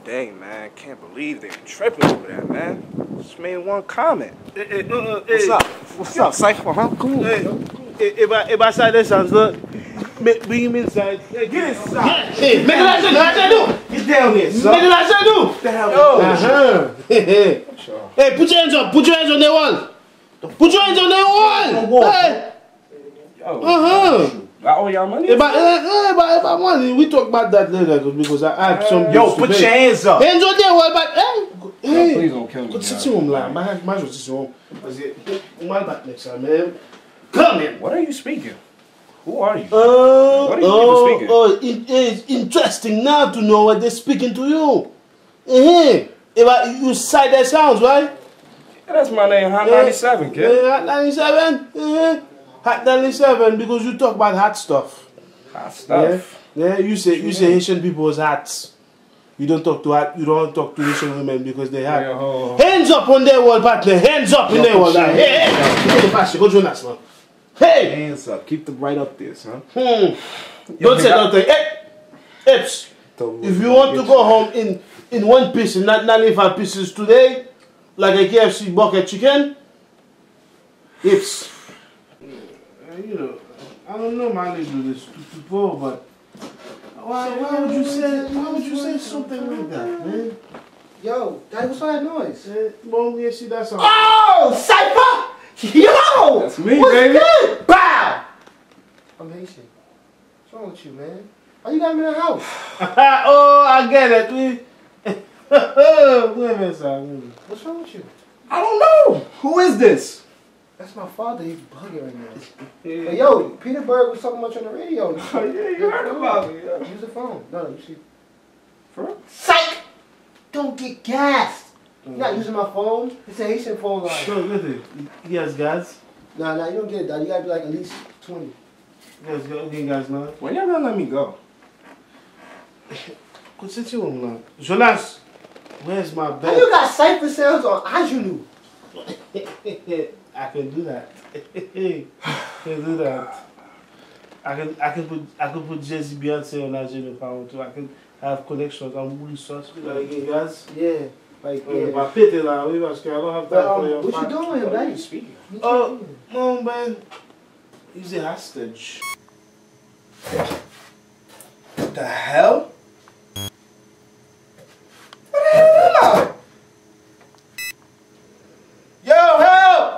dang, man. Can't believe they tripping over that, man. Just made one comment. What's up? What's up, Cipha? Huh? Cool. If I say this sounds good, bring him inside. Hey, get inside. Hey, make it like I do. Get down here, son. Make it like I do. What the hell? Hey, put your hands up. Put your hands on the wall. Put your hands on the wall. Hey. I owe y'all money? If I money, we talk about that later because I have some. Yo, put your hands up. Hands on the wall, but hey. Please don't kill me. Go sit home, man. My sit home. My back next time, man. Come in. What are you speaking? Who are you? What are you speaking? It is interesting now to know what they're speaking to you. You cite that sounds, right? Yeah, that's my name, Hot 97, kid. Hot 97? Hot 97 because you talk about hot stuff. Hot stuff? Yeah, you say Haitian people is hot. You don't talk to Haitian women because they hot. Hands up on their wall, partner. Hands up in their wall. Hey, go Jonas, man. Hey! Hands up. Keep them right up there, son. Don't say nothing. Hey! Eps, if you want to go home in one piece and not 95 pieces today, like a KFC bucket chicken, Eps. You know, I don't know how to do this to people, but why would you say something like that, man? Yo, that was that noise. Well, you see that song. Oh, Cipha! Yo! That's me, what's baby. Good? Bow! I'm Haitian. What's wrong with you, man? Why you got me in the house? Oh, I get it. Wait a minute, son. What's wrong with you? I don't know. Who is this? That's my father. He's bugging right now. But yo, Peter Berg was talking about you on the radio. Oh, yeah, you heard about me. Yeah. Use the phone. No, you see. For real? Psych! Don't get gassed. You're not using my phone. It's a Haitian phone line. No, listen. He has gas. Nah, you don't get it, dog. You gotta be like at least 20. Yes, okay, guys, now. When y'all gonna let me go? Go sit you home now. Jonas, where's my bed? How you got Cipha sounds on? How'd you knew? I can do that. Can do that. I can put Jay-Z, Beyonce on that if I want to. I can have connections. I'm resource. Like you guys. Yeah. Like yeah. My pity là, oui, parce que I don't have time for your what you doing with him? How you speaking? Oh, no, man. He's a hostage. What the hell? What the hell am I? Yo, help!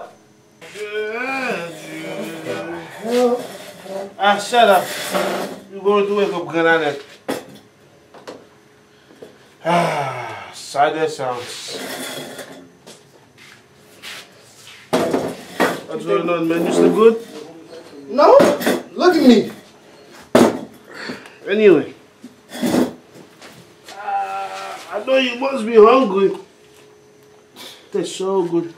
Shut up. You're going to wake up Granada. Sad sounds. What's going on, man? You still good? No? Look at me. Anyway. I know you must be hungry. Tastes so good.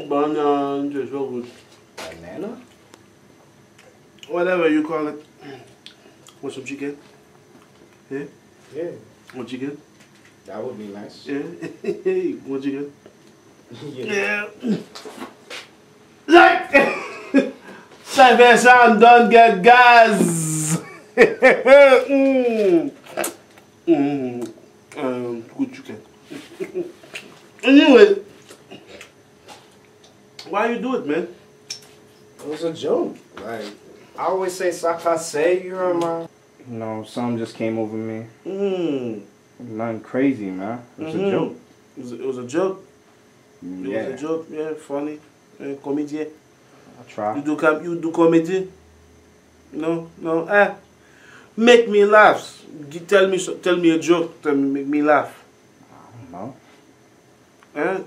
Banana, just so good. Banana? Whatever you call it. Want some chicken? Yeah? Yeah. Want chicken? That would be nice. Yeah? Want chicken? Yeah. Like! Cipha sound don't get gas! Good chicken. Anyway, why you do it, man? It was a joke. Like, I always say Sakase, you know, man. You know, something just came over me. Nothing crazy, man. It was a joke. It was a joke? Yeah. It was a joke, yeah, funny. Comedy. I try. You do comedy? No? Make me laugh. Tell me a joke. Make me laugh. I don't know.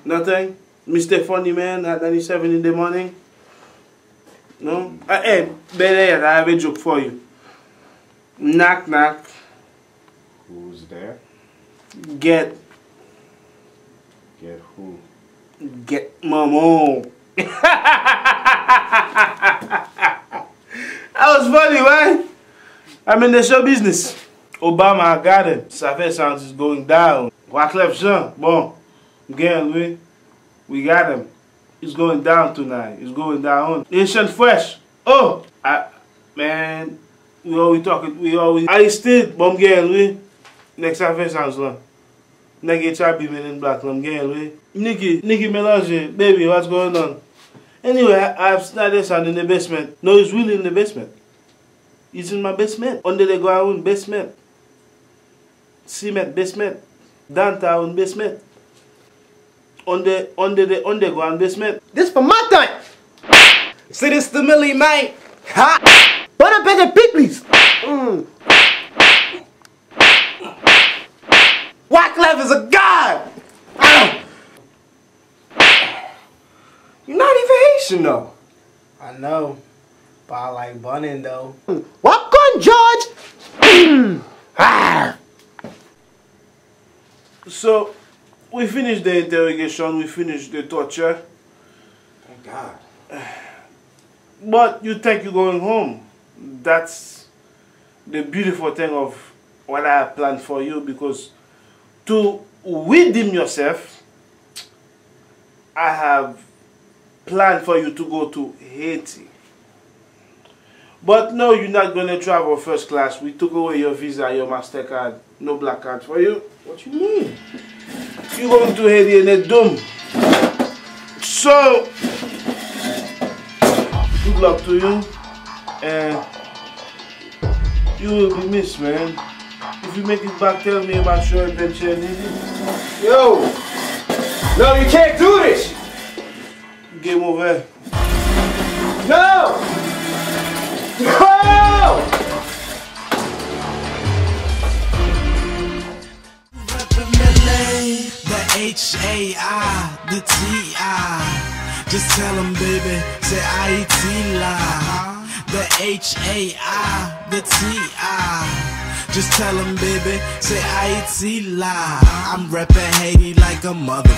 Nothing? Mr. Funny Man at 97 in the morning? No? Hey, better, I have a joke for you. Knock, knock. Who's there? Get who? Get Momo. That was funny, right? I'm in the show business. Obama got him. Cipha sounds is going down. Wyclef Jean, bon. Again, we got him. He's going down tonight. He's going down. Haitian Fresh. Oh, man. we always Aristide, bon gen we. Nek sa fe sans lan. Nek e chabi men in black, bon gen we. Nikki Melange, baby, what's going on? Anyway, I've started sound in the basement. No, it's really in the basement. It's in my basement. Under the ground basement. Cement basement. Downtown basement. Under the underground basement. This for my time. See, this the Millie, man. Ha! What up at the Pickley's? Wyclef is a god! Ow! You're not even Haitian, though. I know, but I like bunning though. Walk on, George! So, we finished the interrogation, we finished the torture. Thank God. But you think you're going home. That's the beautiful thing of what I have planned for you, because to redeem yourself, I have planned for you to go to Haiti. But no, you're not going to travel first class. We took away your visa, your MasterCard, no black card for you. What you mean? You're going to Haiti in a dome. So, good luck to you. And you will be missed, man. If you make it back, tell me about your adventure in Haiti. Yo! No, you can't do this! Game over. No! No! The H-A-I, the T-I. Just tell them, baby, say I-E-T-La. The H-A-I, the T-I. Just tell them, baby, say I-E-T-La. I'm reppin' Haiti like a motherfucker.